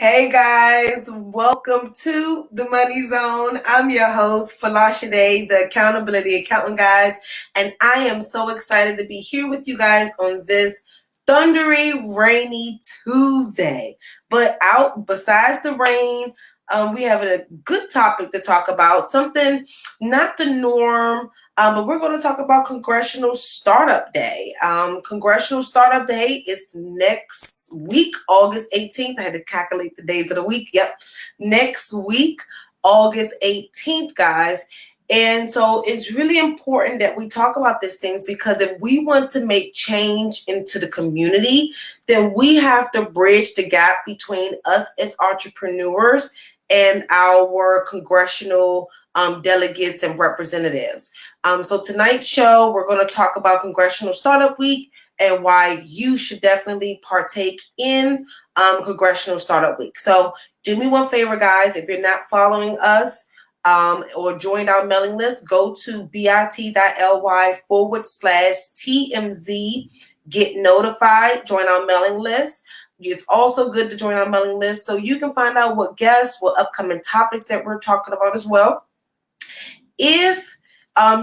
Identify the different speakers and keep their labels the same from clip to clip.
Speaker 1: Hey guys, welcome to the Money Zone. I'm your host, Folasade, the Accountability Accountant, guys, and I am so excited to be here with you guys on this thundery, rainy Tuesday. But out besides the rain, we have a good topic to talk about, something not the norm. But we're going to talk about Congressional Startup Day. Congressional Startup Day is next week, August 18th. I had to calculate the days of the week. Yep. Next week, August 18th, guys. And so it's really important that we talk about these things, because if we want to make change into the community, then we have to bridge the gap between us as entrepreneurs and our congressional delegates and representatives. So tonight's show, we're going to talk about Congressional Startup Week and why you should definitely partake in Congressional Startup Week. So do me one favor, guys. If you're not following us or joined our mailing list, go to bit.ly/TMZ, get notified, join our mailing list. It's also good to join our mailing list so you can find out what guests, what upcoming topics that we're talking about as well. If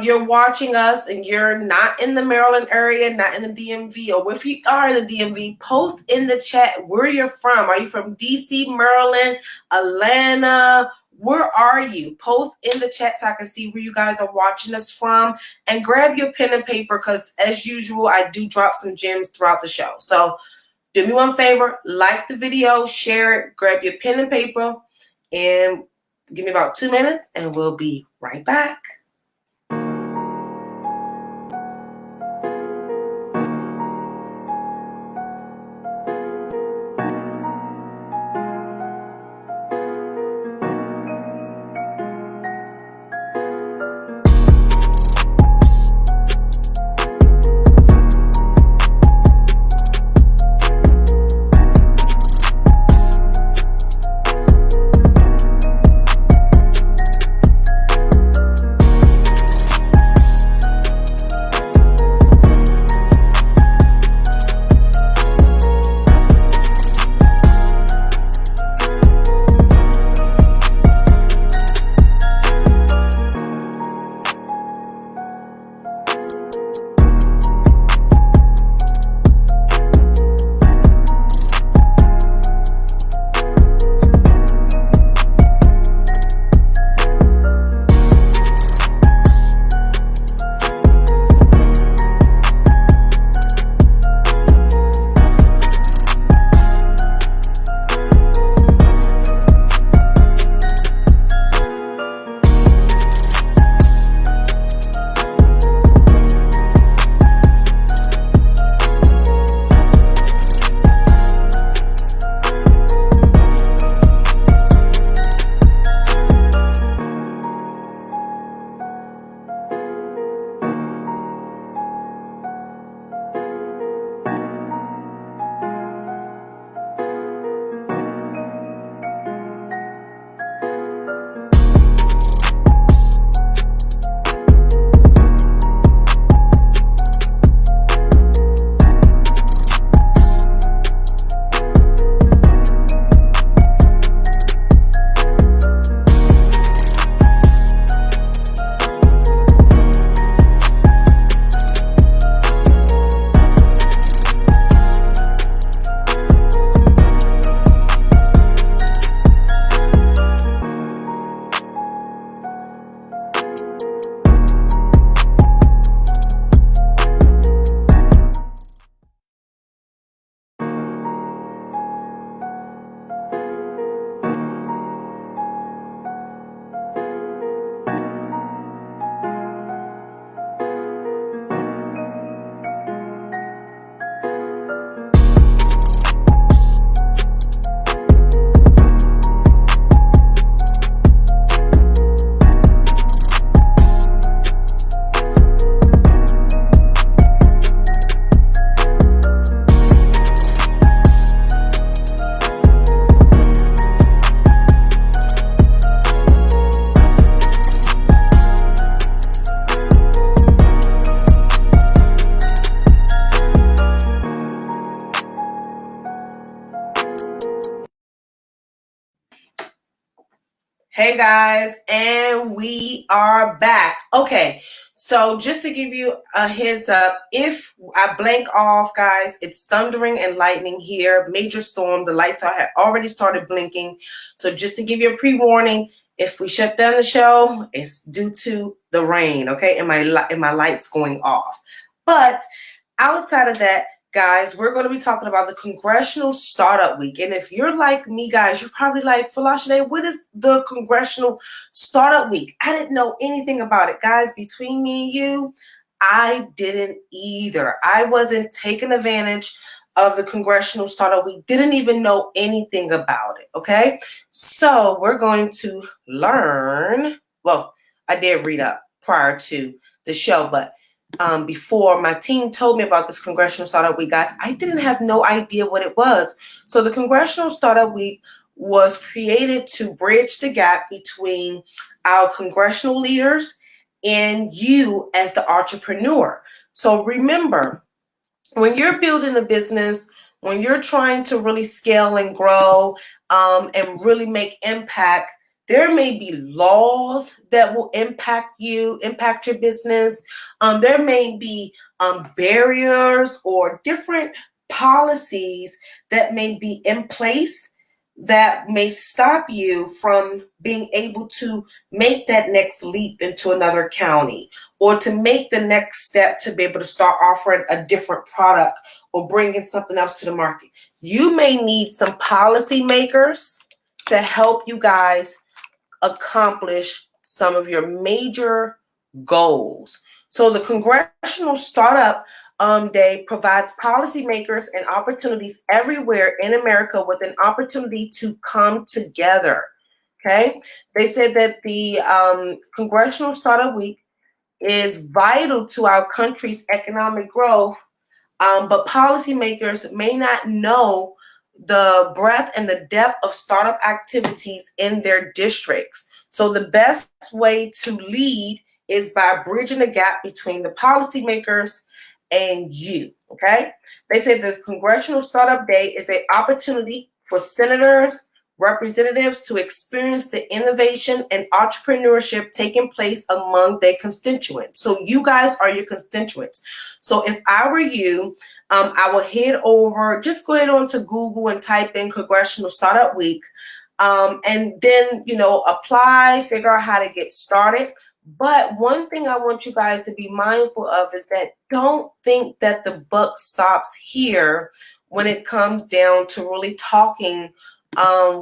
Speaker 1: you're watching us and you're not in the Maryland area, not in the DMV, or if you are in the DMV, post in the chat where you're from. Are you from DC, Maryland, Atlanta? Where are you? Post in the chat so I can see where you guys are watching us from. And grab your pen and paper, because as usual, I do drop some gems throughout the show. So do me one favor, like the video, share it, grab your pen and paper, and give me about 2 minutes, and we'll be right back. Hey guys, and we are back. Okay, so just to give you a heads up, if I blank off, guys, it's thundering and lightning here, major storm. The lights have already started blinking. So just to give you a pre-warning, if we shut down the show, it's due to the rain, okay, and my lights going off. But outside of that, guys, we're going to be talking about the Congressional Startup Week. And if you're like me, guys, you're probably like, Folasade, what is the Congressional Startup Week? I didn't know anything about it. Guys, between me and you, I didn't either. I wasn't taking advantage of the Congressional Startup Week. Didn't even know anything about it, okay? So we're going to learn. Well, I did read up prior to the show, but before my team told me about this Congressional Startup Week, guys, I didn't have no idea what it was. So the Congressional Startup Week was created to bridge the gap between our congressional leaders and you as the entrepreneur. So remember, when you're building a business, when you're trying to really scale and grow and really make impact, there may be laws that will impact your business. There may be barriers or different policies that may be in place that may stop you from being able to make that next leap into another county or to make the next step to be able to start offering a different product or bringing something else to the market. You may need some policymakers to help you guys accomplish some of your major goals. So the Congressional Startup Day provides policymakers and opportunities everywhere in America with an opportunity to come together. Okay, they said that the Congressional Startup Week is vital to our country's economic growth, but policymakers may not know the breadth and the depth of startup activities in their districts. So the best way to lead is by bridging the gap between the policymakers and you, okay? They say the Congressional Startup Day is an opportunity for senators, representatives to experience the innovation and entrepreneurship taking place among their constituents. So you guys are your constituents. So if I were you, I will head over, just go ahead on to Google and type in Congressional Startup Week, and then, apply, figure out how to get started. But one thing I want you guys to be mindful of is that don't think that the buck stops here when it comes down to really talking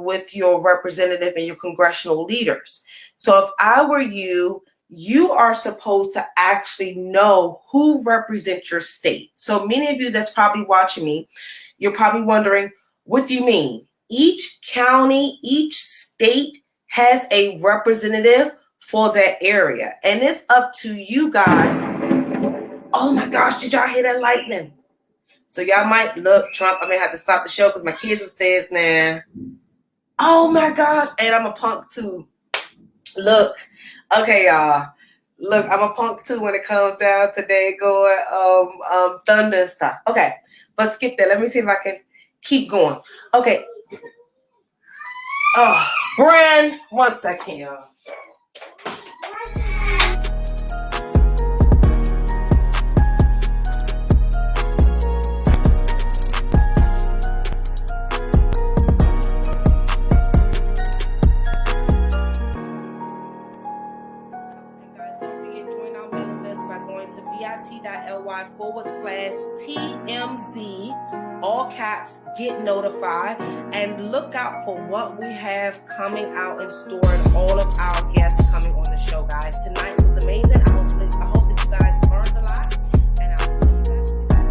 Speaker 1: with your representative and your congressional leaders. So if I were you, you are supposed to actually know who represents your state. So many of you that's probably watching me, you're probably wondering, what do you mean? Each county, each state has a representative for that area. And it's up to you guys. Oh my gosh, did y'all hear that lightning? So y'all might look, Trump, I may have to stop the show because my kids upstairs now. Oh my gosh, and I'm a punk too. Look, okay, y'all. Look, I'm a punk too when it comes down to going thunder and stuff. Okay, but skip that. Let me see if I can keep going. Okay. Oh, Bran, 1 second, y'all. bit.ly/TMZ, all caps, get notified, and look out for what we have coming out in store and all of our guests coming on the show, guys. Tonight was amazing. I hope that you guys learned a lot, and I'll see you guys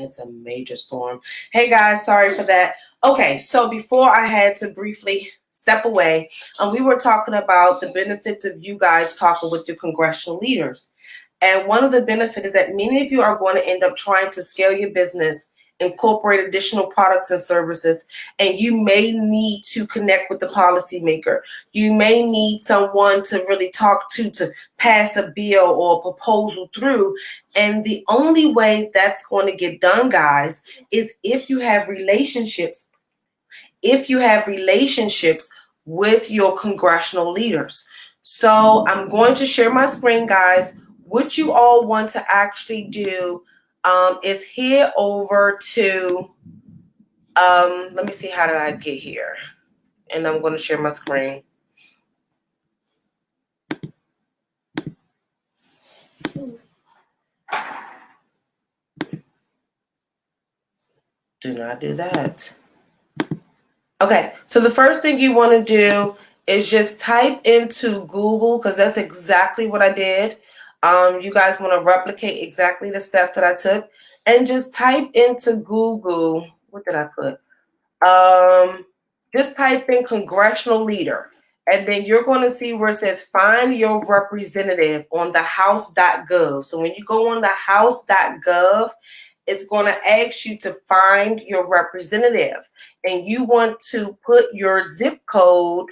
Speaker 1: It's a major storm. Hey guys, sorry for that. Okay, so before I had to briefly step away, we were talking about the benefits of you guys talking with your congressional leaders. And one of the benefits is that many of you are going to end up trying to scale your business incorporate additional products and services, and you may need to connect with the policymaker. You may need someone to really talk to pass a bill or a proposal through. And the only way that's going to get done, guys, is if you have relationships. If you have relationships with your congressional leaders. So I'm going to share my screen, guys. What you all want to actually do is head over to, let me see, how did I get here? And I'm going to share my screen. Do not do that. Okay, so the first thing you want to do is just type into Google, because that's exactly what I did. You guys want to replicate exactly the steps that I took, and just type into Google. What did I put? Just type in congressional leader, and then you're going to see where it says find your representative on the house.gov. So when you go on the house.gov, it's going to ask you to find your representative, and you want to put your zip code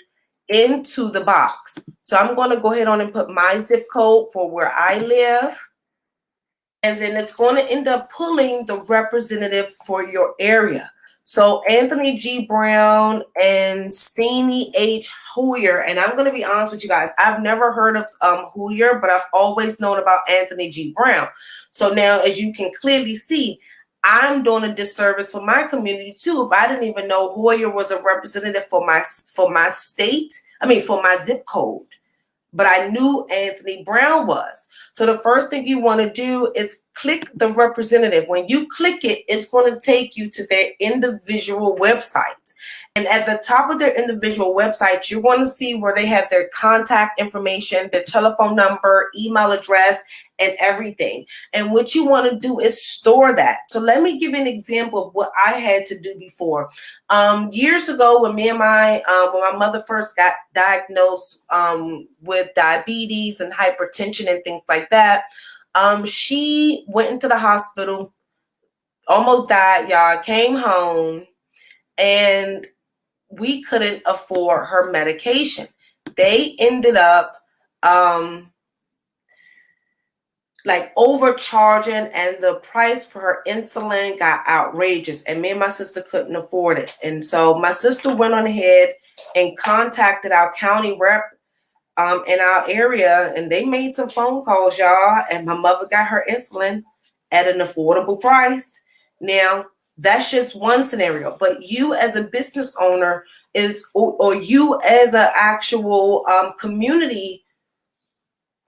Speaker 1: into the box. So I'm going to go ahead on and put my zip code for where I live, and then it's going to end up pulling the representative for your area. So Anthony G. Brown and Steenie H. Hoyer, and I'm going to be honest with you guys, I've never heard of Hoyer, but I've always known about Anthony G. Brown. So now, as you can clearly see, I'm doing a disservice for my community too. If I didn't even know Hoyer was a representative for my state, for my zip code, but I knew Anthony Brown was. So the first thing you want to do is click the representative. When you click it, it's going to take you to their individual website. And at the top of their individual website, you're going to see where they have their contact information, their telephone number, email address, and everything. And what you want to do is store that. So let me give you an example of what I had to do before. Years ago, when when my mother first got diagnosed with diabetes and hypertension and things like that, she went into the hospital, almost died, y'all, came home, and we couldn't afford her medication. They ended up overcharging, and the price for her insulin got outrageous, and me and my sister couldn't afford it. And so my sister went on ahead and contacted our county rep in our area, and they made some phone calls, y'all, and my mother got her insulin at an affordable price. Now, that's just one scenario, but you as a business owner or you as an actual community,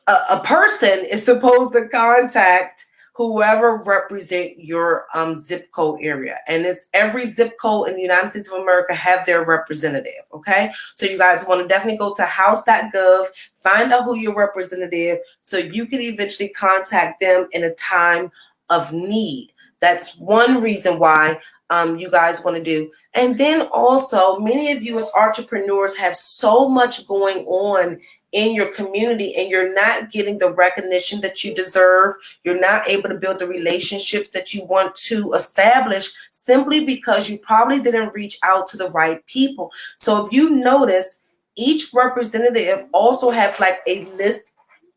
Speaker 1: a person is supposed to contact whoever represent your zip code area. And it's every zip code in the United States of America have their representative, okay? So you guys want to definitely go to house.gov, find out who your representative, so you can eventually contact them in a time of need. That's one reason why you guys want to do. And then also, many of you as entrepreneurs have so much going on in your community, and you're not getting the recognition that you deserve. You're not able to build the relationships that you want to establish simply because you probably didn't reach out to the right people. So if you notice, each representative also have like a list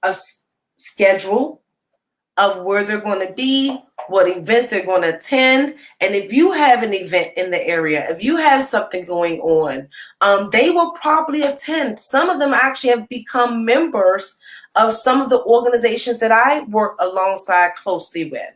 Speaker 1: of schedule of where they're going to be, what events they're going to attend. And if you have an event in the area, if you have something going on, they will probably attend. Some of them actually have become members of some of the organizations that I work alongside closely with.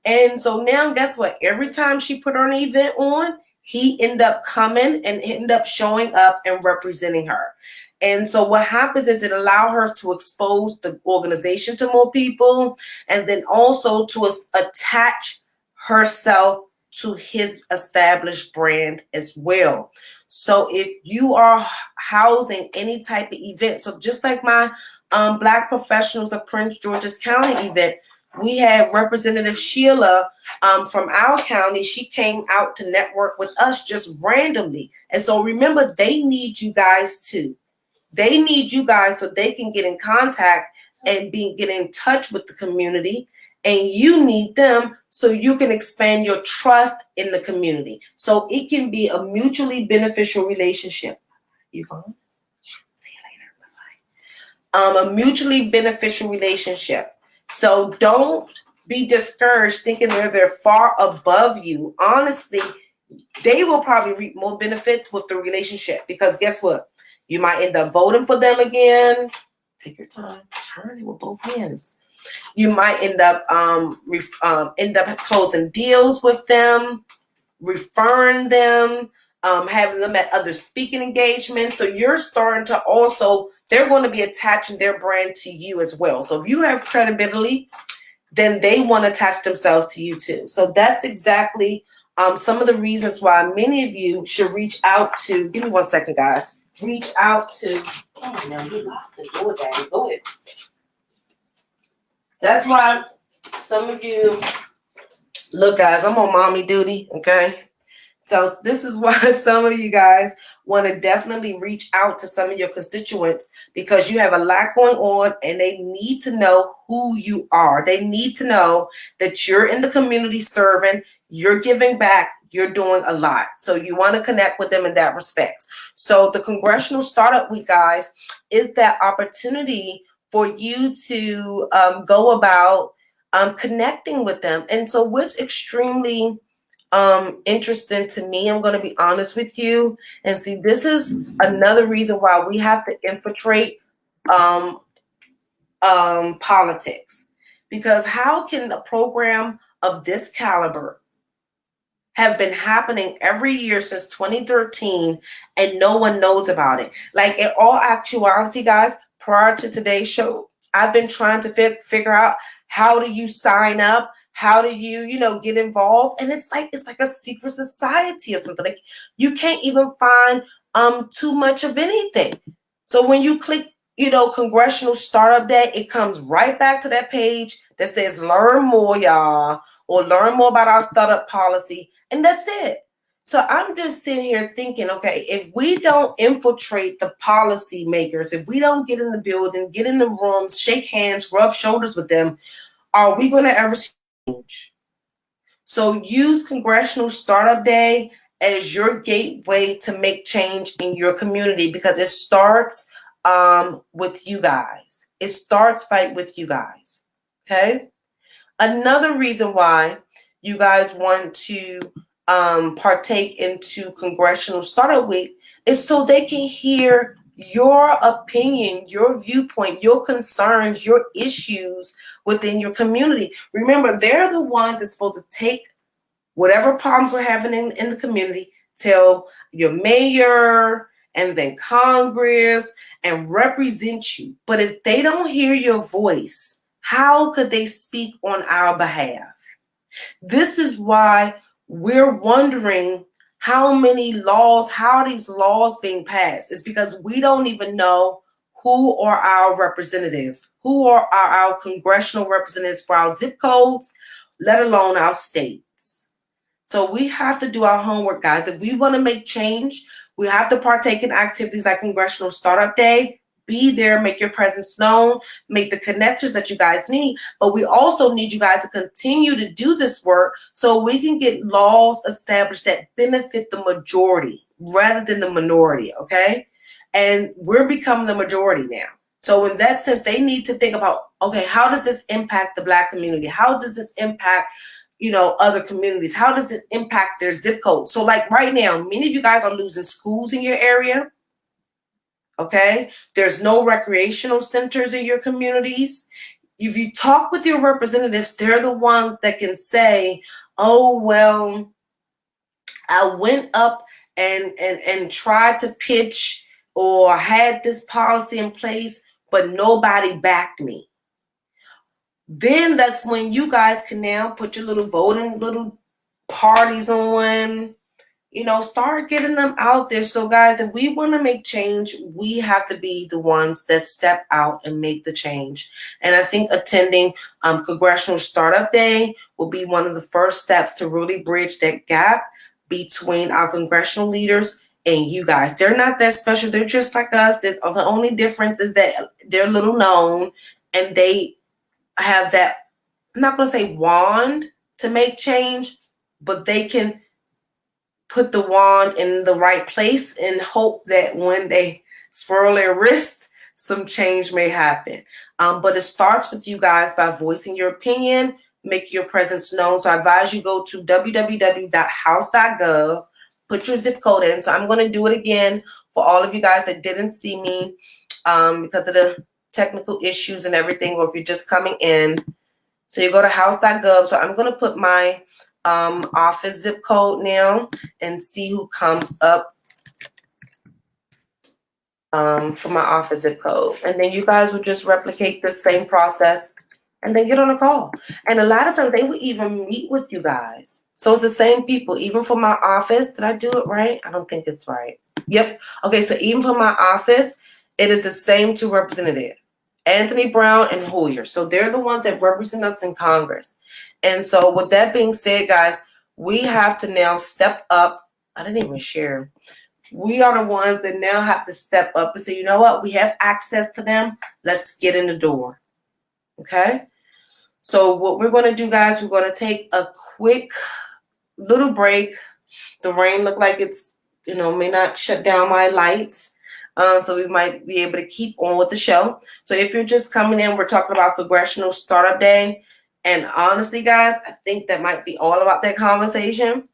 Speaker 1: And so now, guess what? Every time she put her an event on, he ended up coming and ended up showing up and representing her. And so what happens is it allows her to expose the organization to more people, and then also to attach herself to his established brand as well. So if you are housing any type of event, so just like my Black Professionals of Prince George's County event, we had Representative Sheila from our county. She came out to network with us just randomly. And so remember, they need you guys too. They need you guys so they can get in contact and get in touch with the community and you need them so you can expand your trust in the community. So it can be a mutually beneficial relationship. You going? See you later. Bye-bye. A mutually beneficial relationship. So don't be discouraged thinking they're far above you. Honestly, they will probably reap more benefits with the relationship, because guess what? You might end up voting for them again. Take your time, turn it with both hands. You might end up closing deals with them, referring them, having them at other speaking engagements. So you're starting to also, they're going to be attaching their brand to you as well. So if you have credibility, then they want to attach themselves to you too. So that's exactly some of the reasons why many of you should reach out to, give me 1 second, guys. Reach out to, oh no, you locked the door, Daddy. Go ahead. That's why some of you, look, guys, I'm on mommy duty, okay? So this is why some of you guys want to definitely reach out to some of your constituents, because you have a lot going on and they need to know who you are. They need to know that you're in the community serving, you're giving back, you're doing a lot. So you want to connect with them in that respect. So the Congressional Startup Week, guys, is that opportunity for you to go about connecting with them. And so what's extremely interesting to me, I'm going to be honest with you, and see, this is another reason why we have to infiltrate politics, because how can a program of this caliber have been happening every year since 2013 and no one knows about it? Like, in all actuality, guys, prior to today's show, I've been trying to figure out how do you sign up, how do you, get involved? And it's like a secret society or something. Like, you can't even find too much of anything. So when you click, Congressional Startup Day, it comes right back to that page that says learn more, y'all, or learn more about our startup policy. And that's it. So I'm just sitting here thinking, okay, if we don't infiltrate the policy makers, if we don't get in the building, get in the rooms, shake hands, rub shoulders with them, are we going to ever see change? So use Congressional Startup Day as your gateway to make change in your community, because it starts with you guys. It starts with you guys. Okay. Another reason why you guys want to partake into Congressional Startup Week is so they can hear your opinion, your viewpoint, your concerns, your issues within your community. Remember, they're the ones that's supposed to take whatever problems we're having in the community, tell your mayor and then Congress, and represent you. But if they don't hear your voice, how could they speak on our behalf? This is why we're wondering how are these laws being passed? It's because we don't even know who are our representatives, who are our congressional representatives for our zip codes, let alone our states. So we have to do our homework, guys. If we want to make change, we have to partake in activities like Congressional Startup Day. Be there, make your presence known, make the connections that you guys need. But we also need you guys to continue to do this work so we can get laws established that benefit the majority rather than the minority, okay? And we're becoming the majority now. So in that sense, they need to think about, okay, how does this impact the Black community? How does this impact other communities? How does this impact their zip code? So like right now, many of you guys are losing schools in your area. Okay, there's no recreational centers in your communities. If you talk with your representatives, they're the ones that can say, oh, well, I went up and tried to pitch or had this policy in place, but nobody backed me. Then that's when you guys can now put your little voting little parties on, start getting them out there. So guys, if we want to make change, we have to be the ones that step out and make the change. And I think attending Congressional Startup Day will be one of the first steps to really bridge that gap between our congressional leaders and you guys. They're not that special. They're just like us. The only difference is that they're little known and they have that I'm not going to say wand to make change, but they can put the wand in the right place and hope that when they swirl their wrist, some change may happen. But it starts with you guys by voicing your opinion, make your presence known. So I advise you go to www.house.gov, put your zip code in. So I'm going to do it again for all of you guys that didn't see me because of the technical issues and everything, or if you're just coming in. So you go to house.gov. So I'm going to put my office zip code now and see who comes up for my office zip code. And then you guys will just replicate the same process and then get on a call. And a lot of times they will even meet with you guys. So it's the same people, even for my office. Did I do it right? I don't think it's right. Yep. Okay, so even for my office, it is the same two representatives, Anthony Brown and Hoyer. So they're the ones that represent us in Congress. And so with that being said, guys, we have to now step up. I didn't even share. We are the ones that now have to step up and say, you know what? We have access to them. Let's get in the door. Okay? So what we're going to do, guys, we're going to take a quick little break. The rain look like it's, may not shut down my lights. So we might be able to keep on with the show. So if you're just coming in, we're talking about Congressional Startup Day. And honestly, guys, I think that might be all about that conversation.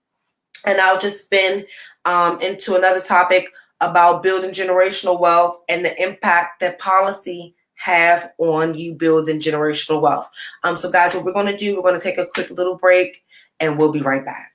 Speaker 1: And I'll just spin into another topic about building generational wealth and the impact that policy have on you building generational wealth. So guys, what we're going to do, we're going to take a quick little break and we'll be right back.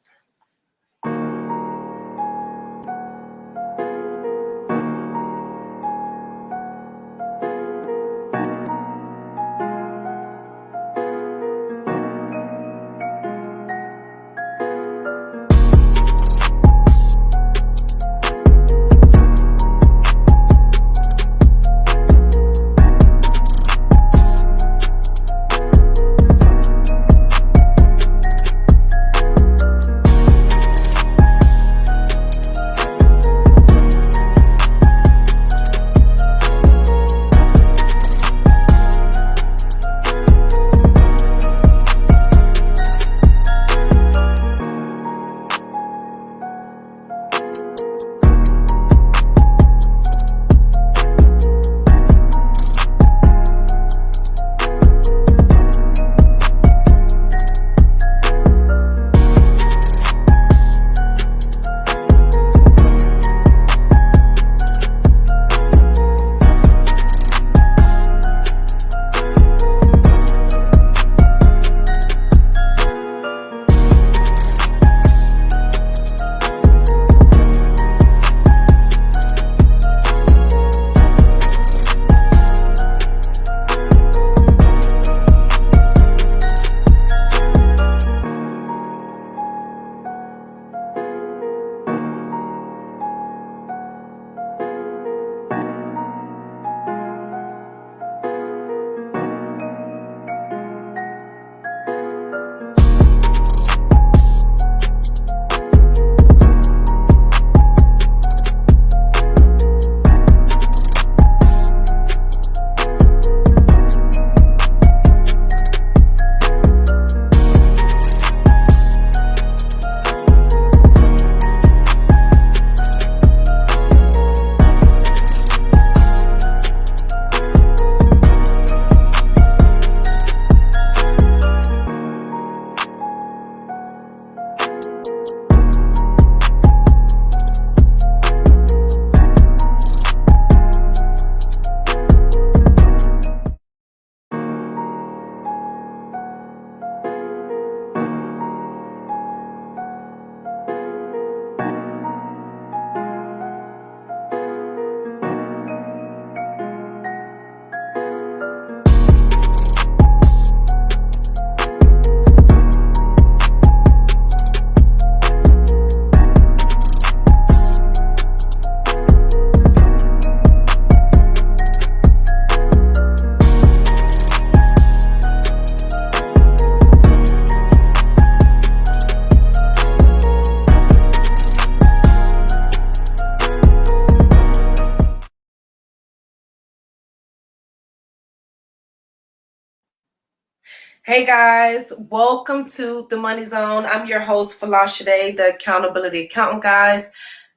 Speaker 1: Hey guys, welcome to the Money Zone. I'm your host, Folasade, the Accountability Accountant, guys.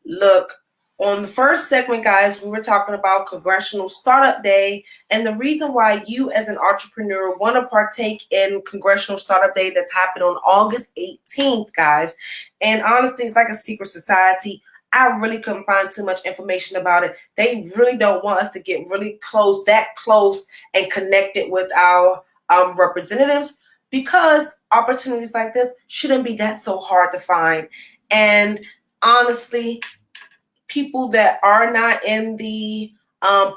Speaker 1: Look, on the first segment, guys, we were talking about Congressional Startup Day and the reason why you as an entrepreneur want to partake in Congressional Startup Day that's happening on August 18th, guys. And honestly, it's like a secret society. I really couldn't find too much information about it. They really don't want us to get really close, that close and connected with our representatives, because opportunities like this shouldn't be that so hard to find. And honestly, people that are not in the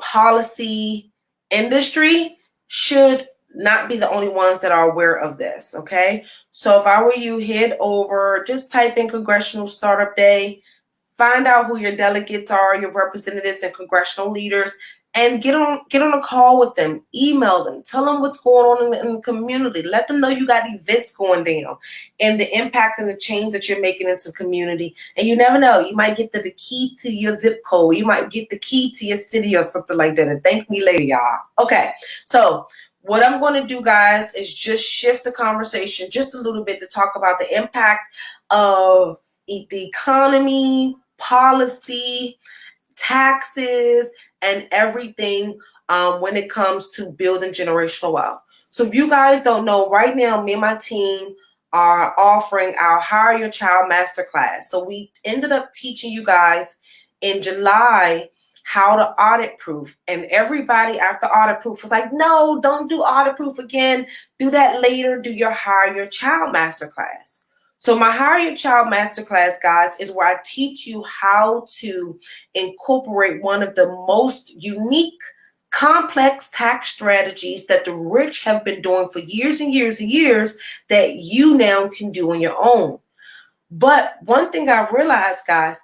Speaker 1: policy industry should not be the only ones that are aware of this. Okay, so if I were you, head over, just type in Congressional Startup Day. Find out who your delegates are, your representatives and congressional leaders, and get on a call with them, email them, tell them what's going on in the community. Let them know you got events going down and the impact and the change that you're making into the community. And you never know, you might get the key to your zip code. You might get the key to your city or something like that. And thank me later, y'all. Okay, so what I'm going to do, guys, is just shift the conversation just a little bit to talk about the impact of the economy, policy, taxes, and everything when it comes to building generational wealth. So if you guys don't know, right now, me and my team are offering our Hire Your Child Masterclass. So we ended up teaching you guys in July how to audit proof. And everybody after audit proof was like, no, don't do audit proof again. Do that later. Do your Hire Your Child Masterclass. So my Hire Your Child Masterclass, guys, is where I teach you how to incorporate one of the most unique, complex tax strategies that the rich have been doing for years and years and years that you now can do on your own. But one thing I realized, guys,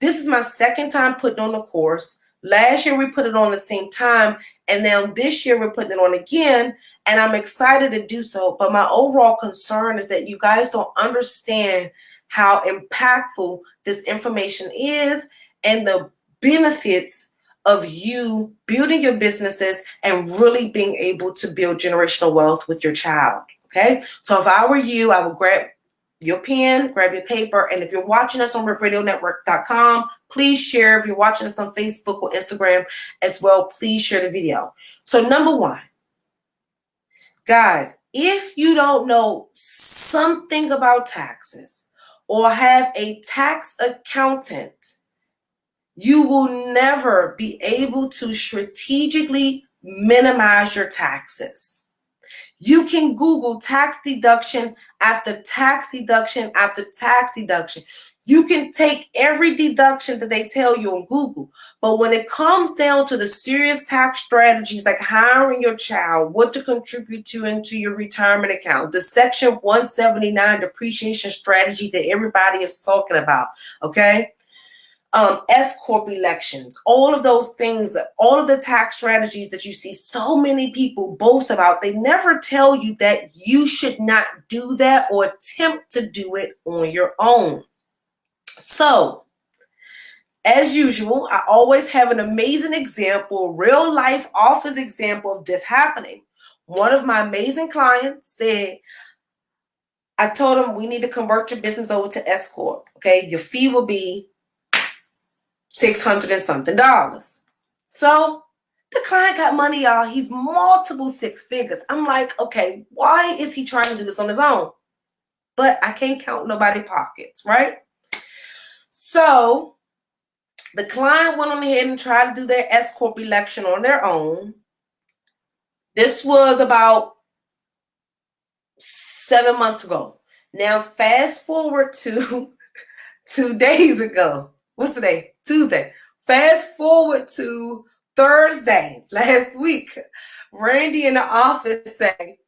Speaker 1: this is my second time putting on the course. Last year we put it on the same time, and now this year we're putting it on again, and I'm excited to do so. But my overall concern is that you guys don't understand how impactful this information is and the benefits of you building your businesses and really being able to build generational wealth with your child. Okay, so if I were you, I would grab your pen, grab your paper, and if you're watching us on ripradionetwork.com, please share. If you're watching us on Facebook or Instagram as well, please share the video. So number one, guys, if you don't know something about taxes or have a tax accountant, you will never be able to strategically minimize your taxes. You can Google tax deduction after tax deduction after tax deduction. You can take every deduction that they tell you on Google. But when it comes down to the serious tax strategies like hiring your child, what to contribute to into your retirement account, the Section 179 depreciation strategy that everybody is talking about, okay? S-corp elections, all of those things, all of the tax strategies that you see so many people boast about, they never tell you that you should not do that or attempt to do it on your own. So, as usual, I always have an amazing example, real life office example of this happening. One of my amazing clients said, I told him we need to convert your business over to S-corp. Okay, your fee will be $600 and something. So the client got money, y'all. He's multiple six figures. I'm like, okay, why is he trying to do this on his own? But I can't count nobody's pockets, right? So the client went on ahead and tried to do their S-corp election on their own. This was about 7 months ago. Now fast forward to 2 days ago. What's today? Tuesday. Fast forward to Thursday last week. Randy in the office say,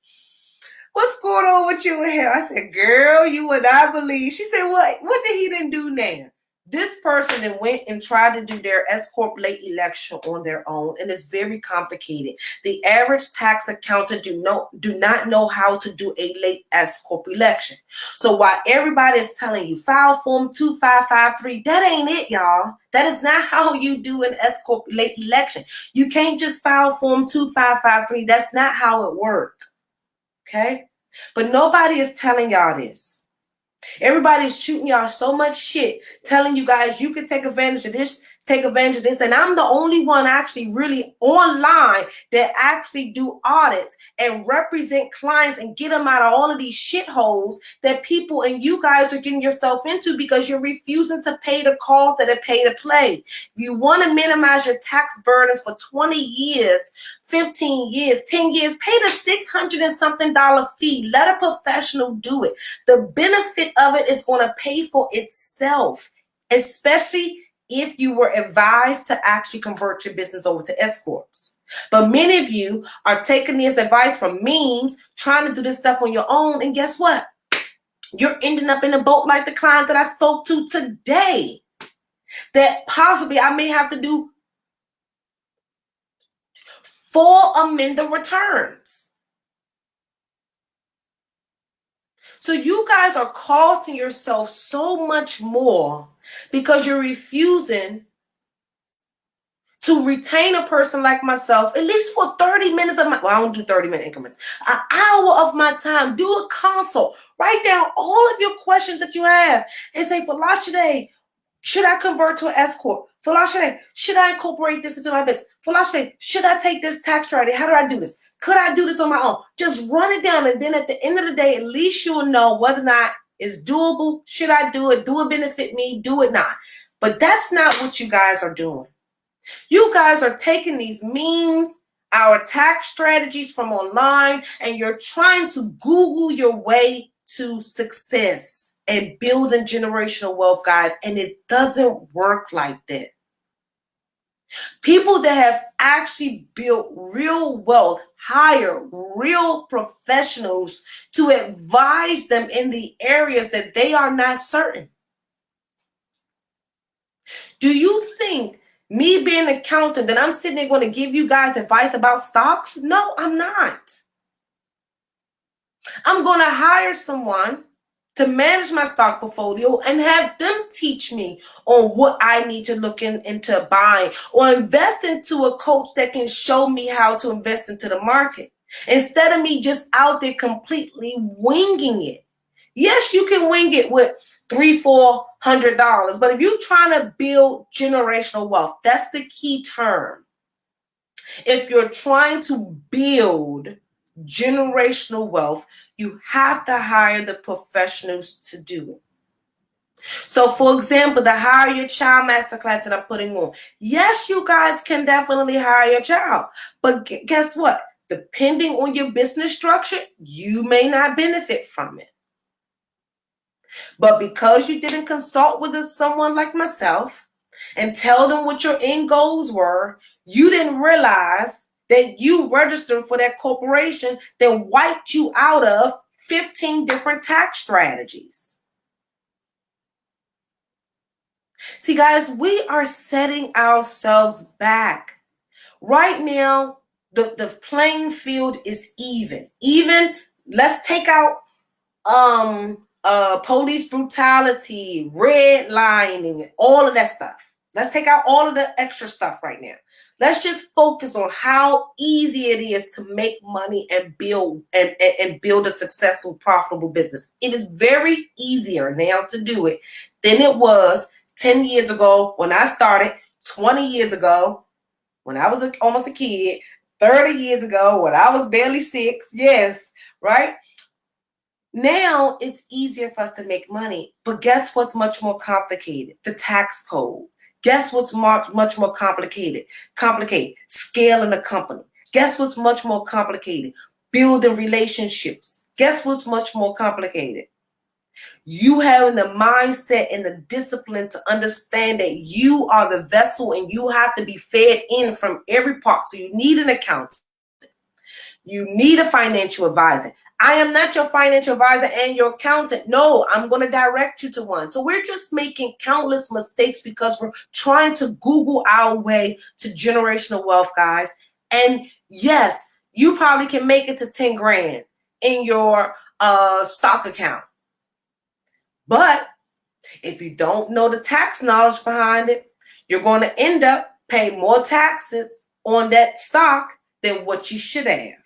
Speaker 1: what's going on with you and him? I said, girl, you would not believe. She said, what did he didn't do now? This person then went and tried to do their S-corp late election on their own, and it's very complicated. The average tax accountant do not know how to do a late S-corp election. So while everybody is telling you file form 2553, that ain't it, y'all. That is not how you do an S-corp late election. You can't just file form 2553. That's not how it works. Okay? But nobody is telling y'all this. Everybody's shooting y'all so much shit, telling you guys you can take advantage of this, take advantage of this. And I'm the only one actually really online that actually do audits and represent clients and get them out of all of these shitholes that people and you guys are getting yourself into because you're refusing to pay the cost that it pay to play. If you want to minimize your tax burdens for 20 years, 15 years, 10 years, pay the $600 and something fee. Let a professional do it. The benefit of it is going to pay for itself, especially if you were advised to actually convert your business over to S Corps. But many of you are taking this advice from memes, trying to do this stuff on your own, and guess what? You're ending up in a boat like the client that I spoke to today, that possibly I may have to do 4 amended returns. So you guys are costing yourself so much more because you're refusing to retain a person like myself, at least for 30 minutes of my, well, I don't do 30-minute increments, an hour of my time. Do a consult. Write down all of your questions that you have and say, Folasade, should I convert to an S Corp? Folasade, should I incorporate this into my business? Folasade, should I take this tax strategy? How do I do this? Could I do this on my own? Just run it down, and then at the end of the day, at least you'll know whether or not it's doable. Should I do it? Do it benefit me? Do it not? But that's not what you guys are doing. You guys are taking these memes, our tax strategies from online, and you're trying to Google your way to success and building generational wealth, guys, and it doesn't work like that. People that have actually built real wealth hire real professionals to advise them in the areas that they are not certain. Do you think me being an accountant that I'm sitting there going to give you guys advice about stocks? No, I'm not. I'm going to hire someone to manage my stock portfolio and have them teach me on what I need to look into buying, or invest into a coach that can show me how to invest into the market instead of me just out there completely winging it. Yes, you can wing it with $300-400, but if you're trying to build generational wealth, that's the key term. If you're trying to build generational wealth, you have to hire the professionals to do it. So, for example, the Hire Your Child Masterclass that I'm putting on. Yes, you guys can definitely hire your child. But guess what? Depending on your business structure, you may not benefit from it. But because you didn't consult with someone like myself and tell them what your end goals were, you didn't realize that you registered for that corporation that wiped you out of 15 different tax strategies. See, guys, we are setting ourselves back. Right now, the playing field is even. Let's take out police brutality, redlining, all of that stuff. Let's take out all of the extra stuff right now. Let's just focus on how easy it is to make money and build a successful, profitable business. It is very easier now to do it than it was 10 years ago when I started, 20 years ago when I was almost a kid, 30 years ago when I was barely 6. Yes, right? Now it's easier for us to make money, but guess what's much more complicated? The tax code. Guess what's much more complicated? Scaling a company. Guess what's much more complicated? Building relationships. Guess what's much more complicated? You having the mindset and the discipline to understand that you are the vessel and you have to be fed in from every part. So you need an accountant. You need a financial advisor. I am not your financial advisor and your accountant. No, I'm going to direct you to one. So we're just making countless mistakes because we're trying to Google our way to generational wealth, guys. And yes, you probably can make it to 10 grand in your stock account. But if you don't know the tax knowledge behind it, you're going to end up paying more taxes on that stock than what you should have.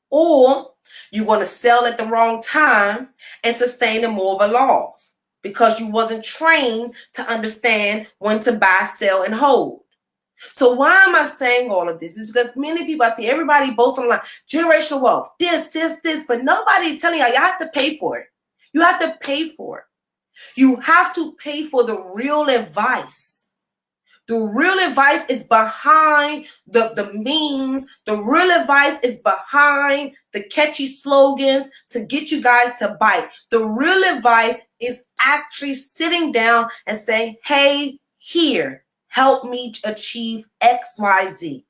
Speaker 1: Or You're going to sell at the wrong time and sustain the more of a loss because you wasn't trained to understand when to buy, sell, and hold. So why am I saying all of this? Is because many people, I see everybody boast online, generational wealth, this, but nobody telling y'all have to pay for it. You have to pay for it. You have to pay for the real advice. The real advice is behind the memes. The real advice is behind the catchy slogans to get you guys to bite. The real advice is actually sitting down and saying, hey, here, help me achieve X, Y, Z.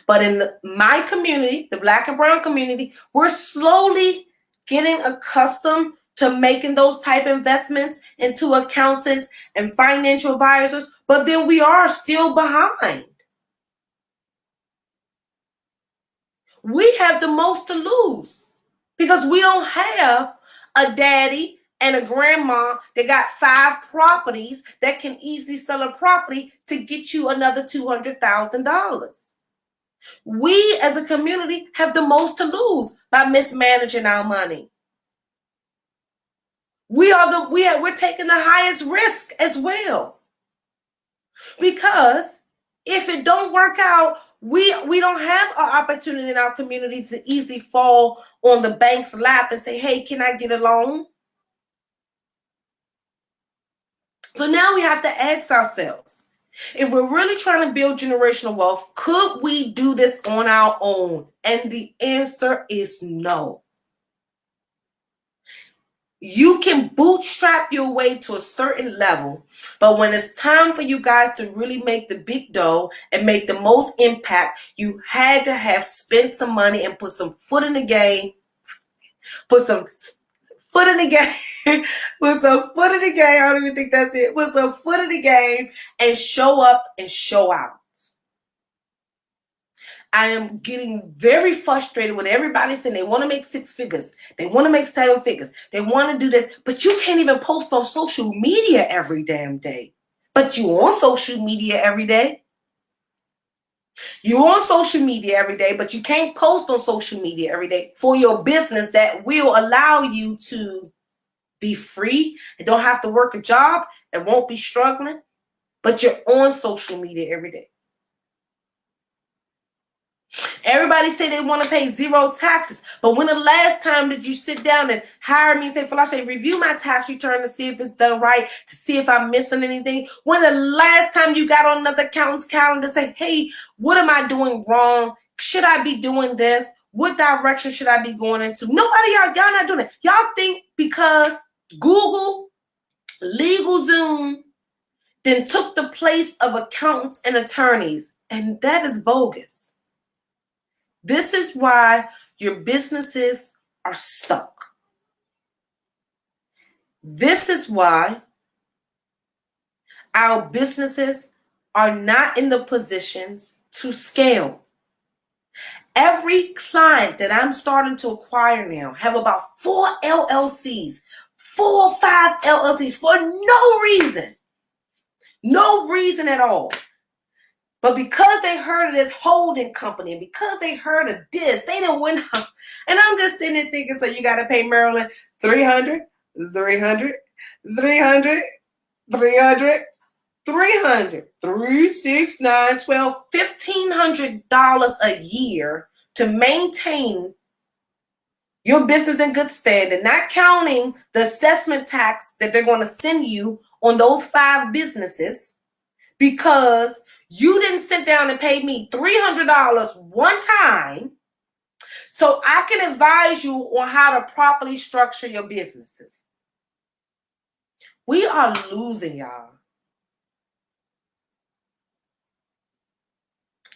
Speaker 1: But in my community, the Black and brown community, we're slowly getting accustomed to making those type investments into accountants and financial advisors, but then we are still behind. We have the most to lose because we don't have a daddy and a grandma that got 5 properties that can easily sell a property to get you another $200,000. We as a community have the most to lose by mismanaging our money. We're taking the highest risk as well. Because if it don't work out, we don't have an opportunity in our community to easily fall on the bank's lap and say, hey, can I get a loan? So now we have to ask ourselves, if we're really trying to build generational wealth, could we do this on our own? And the answer is no. You can bootstrap your way to a certain level, but when it's time for you guys to really make the big dough and make the most impact, you had to have spent some money and put some foot in the game, put some foot in the game, put some foot in the game, I don't even think that's it, put some foot in the game and show up and show out. I am getting very frustrated with everybody saying they want to make 6 figures. They want to make 7 figures. They want to do this, but you can't even post on social media every damn day. But you on social media every day. You on social media every day, but you can't post on social media every day for your business that will allow you to be free and don't have to work a job and won't be struggling. But you're on social media every day. Everybody say they want to pay 0 taxes, but when the last time did you sit down and hire me and say, Folasade, review my tax return to see if it's done right, to see if I'm missing anything? When the last time you got on another accountant's calendar to say, hey, what am I doing wrong? Should I be doing this? What direction should I be going into? Nobody, y'all not doing it. Y'all think because Google, LegalZoom, then took the place of accountants and attorneys, and that is bogus. This is why your businesses are stuck. This is why our businesses are not in the positions to scale. Every client that I'm starting to acquire now have about 4 LLCs, 4 or 5 LLCs for no reason. No reason at all. But because they heard of this holding company, and because they heard of this, they didn't win. And I'm just sitting there thinking, so you got to pay Maryland $300, $300, $300, $300, $300, $3, 6, 9, 12, $1,500 a year to maintain your business in good standing, not counting the assessment tax that they're going to send you on those 5 businesses, because you didn't sit down and pay me $300 one time so I can advise you on how to properly structure your businesses. We are losing, y'all.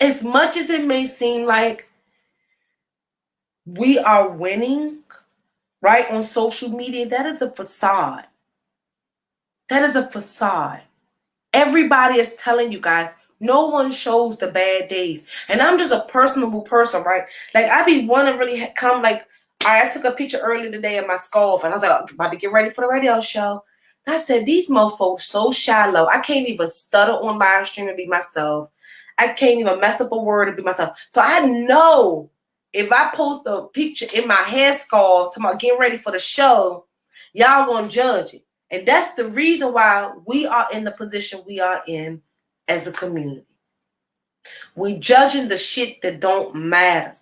Speaker 1: As much as it may seem like we are winning, right, on social media, that is a facade. That is a facade. Everybody is telling you guys, no one shows the bad days. And I'm just a personable person, right? Like, I be want to really come, like, I took a picture earlier today of my scarf, and I was like, about to get ready for the radio show. And I said, these mofos so shallow. I can't even stutter on live stream and be myself. I can't even mess up a word and be myself. So I know if I post a picture in my headscarf talking about getting ready for the show, y'all gonna judge it. And that's the reason why we are in the position we are in as a community. We judging the shit that don't matter.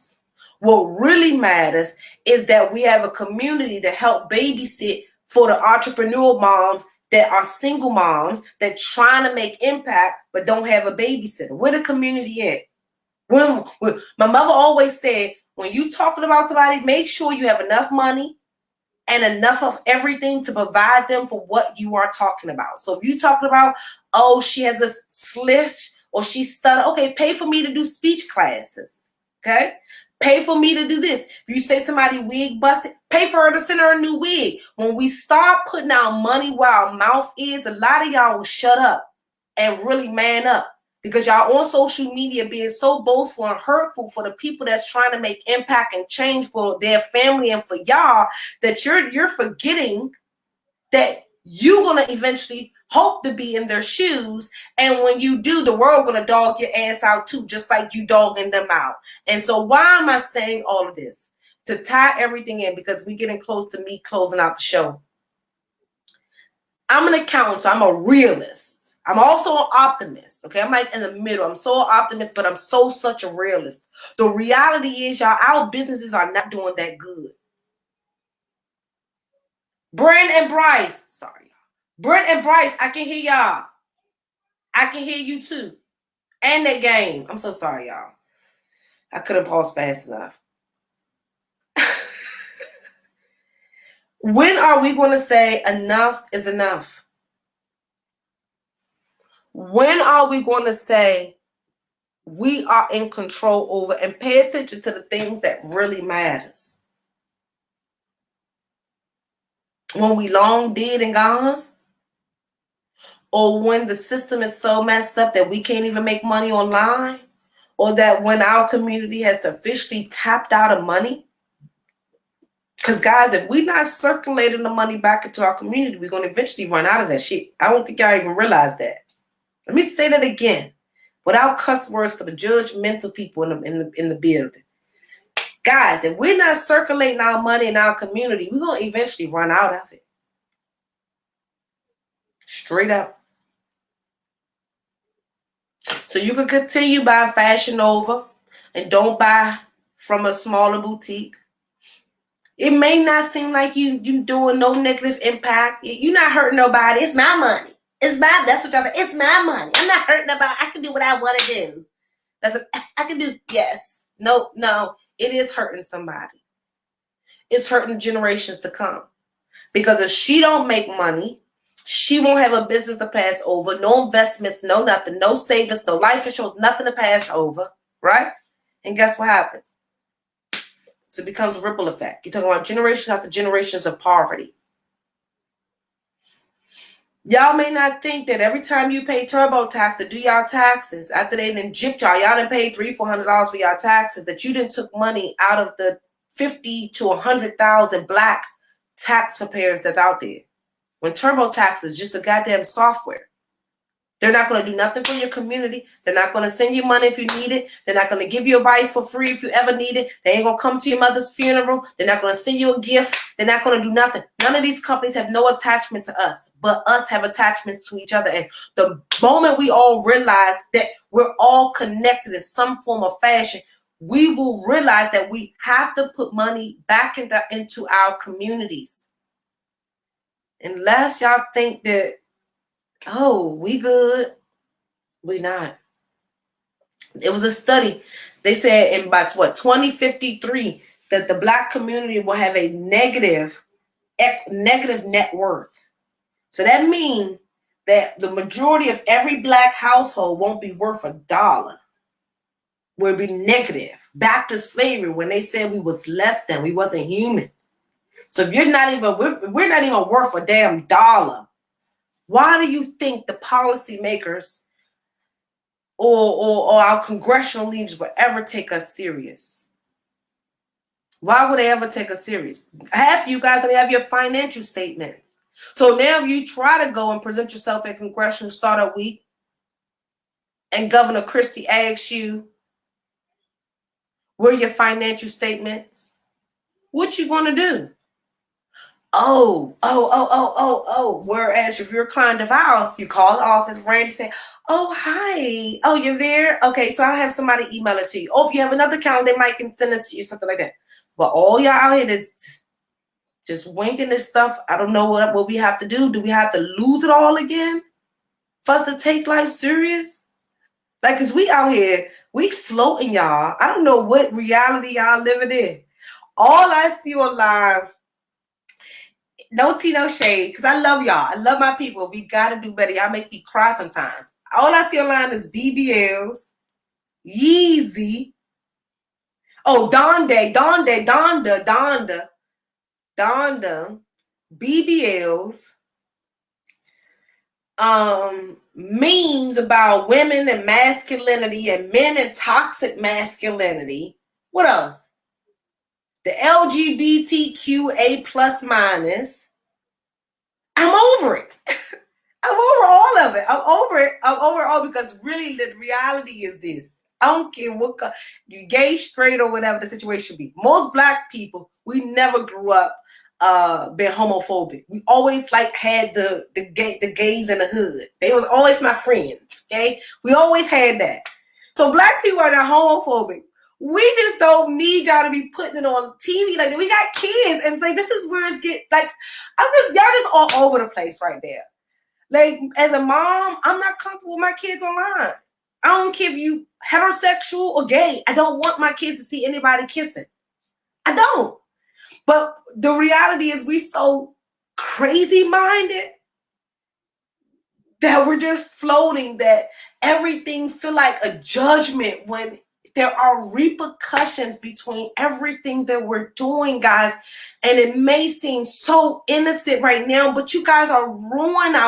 Speaker 1: What really matters is that we have a community to help babysit for the entrepreneurial moms that are single moms that trying to make impact but don't have a babysitter. Where the community at? When my mother always said, when you talking about somebody, make sure you have enough money and enough of everything to provide them for what you are talking about. So if you talking about, oh, she has a slish or she stutter, okay, pay for me to do speech classes. Okay? Pay for me to do this. If you say somebody wig busted, pay for her to send her a new wig. When we start putting our money where our mouth is, a lot of y'all will shut up and really man up. Because y'all on social media being so boastful and hurtful for the people that's trying to make impact and change for their family and for y'all, that you're forgetting that you're gonna eventually hope to be in their shoes. And when you do, the world gonna dog your ass out too, just like you dogging them out. And so why am I saying all of this? To tie everything in, because we're getting close to me closing out the show. I'm an accountant, so I'm a realist. I'm also an optimist, okay? I'm like in the middle. I'm so optimist, but I'm such a realist. The reality is, y'all, our businesses are not doing that good. Brent and Bryce, sorry, y'all. Brent and Bryce, I can hear y'all. I can hear you too. And that game. I'm so sorry, y'all. I couldn't pause fast enough. When are we going to say enough is enough? When are we going to say we are in control over and pay attention to the things that really matters? When we long dead and gone? Or when the system is so messed up that we can't even make money online? Or that when our community has officially tapped out of money? Because guys, if we're not circulating the money back into our community, we're going to eventually run out of that shit. I don't think y'all even realize that. Let me say that again, without cuss words for the judgmental people in the building. Guys, if we're not circulating our money in our community, we're going to eventually run out of it. Straight up. So you can continue buying Fashion Nova and don't buy from a smaller boutique. It may not seem like you doing no negative impact. You're not hurting nobody. It's my money. That's what y'all say. It's my money. I'm not hurting nobody. I can do what I want to do. I can do, yes. No, it is hurting somebody. It's hurting generations to come. Because if she don't make money, she won't have a business to pass over, no investments, no nothing, no savings, no life insurance, nothing to pass over, right? And guess what happens? So it becomes a ripple effect. You're talking about generation after generations of poverty. Y'all may not think that every time you pay TurboTax to do y'all taxes, after they done gypped y'all done paid $300-$400 for y'all taxes, that you done took money out of the 50 to 100,000 black tax preparers that's out there. When TurboTax is just a goddamn software. They're not going to do nothing for your community. They're not going to send you money if you need it. They're not going to give you advice for free if you ever need it. They ain't going to come to your mother's funeral. They're not going to send you a gift. They're not going to do nothing. None of these companies have no attachment to us, but us have attachments to each other. And the moment we all realize that we're all connected in some form of fashion, we will realize that we have to put money back into our communities. Unless y'all think that, oh, we good. We not. It was a study. They said in about 2053 that the black community will have a negative net worth. So that means that the majority of every black household won't be worth $1. Will be negative. Back to slavery when they said we was less than, we wasn't human. So if we're not even worth a damn dollar, why do you think the policymakers or our congressional leaders would ever take us serious? Why would they ever take us serious? Half of you guys don't have your financial statements. So now if you try to go and present yourself at Congressional Startup Week and Governor Christie asks you, Where are your financial statements? What you gonna do? Whereas if you're a client of ours, you call the office, Randy say, oh, hi. Oh, you're there? Okay, so I'll have somebody email it to you. Oh, if you have another account, they might can send it to you, something like that. But all y'all out here that's just winking this stuff, I don't know what we have to do. Do we have to lose it all again for us to take life serious? Like, because we out here, we floating, y'all. I don't know what reality y'all living in. All I see online, no tea, no shade, because I love y'all. I love my people. We got to do better. Y'all make me cry sometimes. All I see online is BBLs, Yeezy. Oh, Donda, BBLs, memes about women and masculinity and men and toxic masculinity. What else? The LGBTQA plus minus. I'm over it. I'm over all of it. I'm over it. I'm over it all because really the reality is this. I don't care what you gay, straight, or whatever the situation be. Most Black people, we never grew up being homophobic. We always like had the gays in the hood. They was always my friends. Okay, we always had that. So Black people are not homophobic. We just don't need y'all to be putting it on TV. Like, we got kids, and like this is where it's y'all just all over the place right there. Like, as a mom, I'm not comfortable with my kids online. I don't care if you heterosexual or gay. I don't want my kids to see anybody kissing. I don't. But the reality is we so crazy minded that we're just floating, that everything feel like a judgment when there are repercussions between everything that we're doing, guys. And it may seem so innocent right now, but you guys are ruining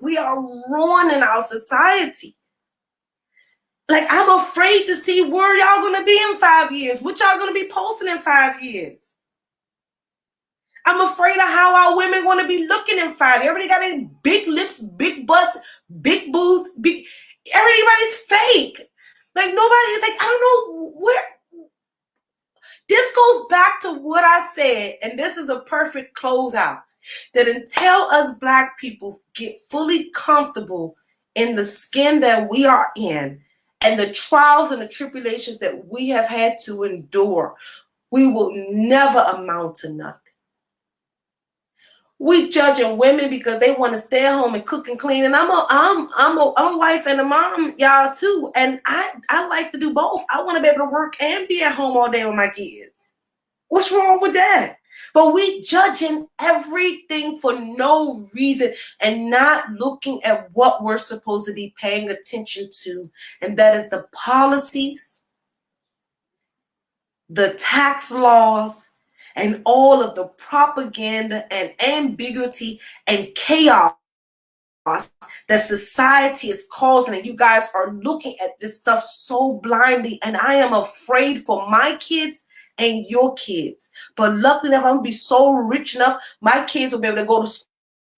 Speaker 1: we are ruining our society. Like, I'm afraid to see where y'all gonna be in 5 years, what y'all gonna be posting in 5 years. I'm afraid of how our women gonna be looking in 5 years. Everybody got their big lips, big butts, big boobs, everybody's fake. Like, nobody's like, I don't know where. This goes back to what I said, and this is a perfect closeout, that until us Black people get fully comfortable in the skin that we are in and the trials and the tribulations that we have had to endure, we will never amount to nothing. We judging women because they want to stay at home and cook and clean, and I'm a wife and a mom, y'all, too, and I like to do both. I want to be able to work and be at home all day with my kids. What's wrong with that? But we judging everything for no reason and not looking at what we're supposed to be paying attention to, and that is the policies, the tax laws, and all of the propaganda and ambiguity and chaos that society is causing. And you guys are looking at this stuff so blindly, and I am afraid for my kids and your kids. But luckily enough, I'm gonna be so rich enough, my kids will be able to go to school,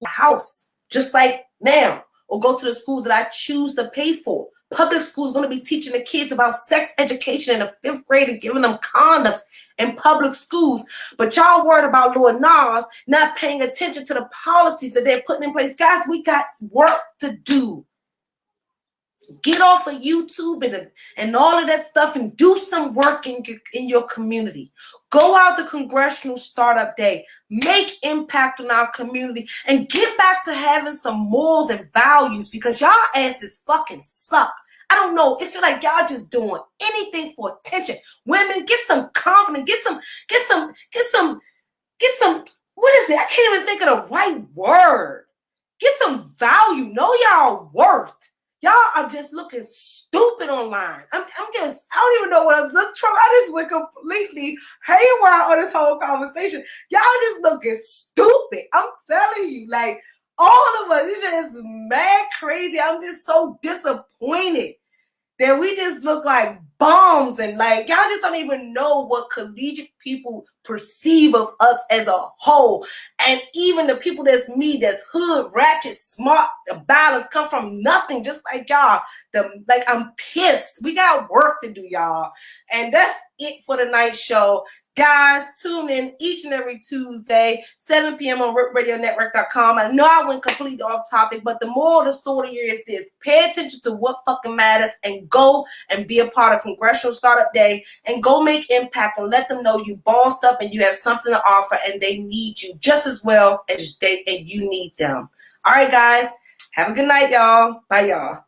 Speaker 1: house, just like now, or go to the school that I choose to pay for. Public school is going to be teaching the kids about sex education in the 5th grade and giving them condoms in public schools. But y'all worried about Lord Nas not paying attention to the policies that they're putting in place. Guys, we got work to do. Get off of YouTube and all of that stuff and do some work in your community. Go out to Congressional Startup Day. Make impact on our community and get back to having some morals and values, because y'all asses fucking suck. I don't know. It feel like y'all just doing anything for attention. Women, get some confidence. Get some, what is it? I can't even think of the right word. Get some value. Know y'all worth. Y'all are just looking stupid online. I don't even know what I'm looking for. I just went completely haywire on this whole conversation. Y'all just looking stupid. I'm telling you, like, all of us, it's just mad crazy. I'm just so disappointed that we just look like bums, and like y'all just don't even know what collegiate people perceive of us as a whole. And even the people that's me, that's hood, ratchet, smart, the balance come from nothing, just like y'all. I'm pissed. We got work to do, y'all. And that's it for tonight's show. Guys, tune in each and every Tuesday, 7 p.m. on RipRadioNetwork.com. I know I went completely off topic, but the moral of the story here is this. Pay attention to what fucking matters and go and be a part of Congressional Startup Day and go make impact and let them know you bossed up and you have something to offer and they need you just as well as you need them. All right, guys. Have a good night, y'all. Bye, y'all.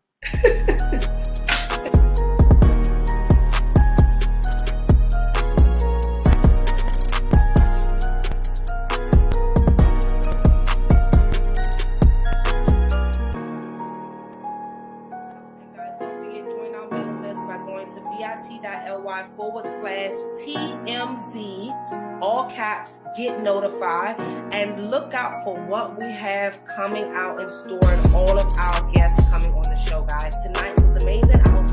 Speaker 1: bit.ly/TMZ, all caps, get notified, and look out for what we have coming out in store and all of our guests coming on the show, guys. Tonight was amazing. I hope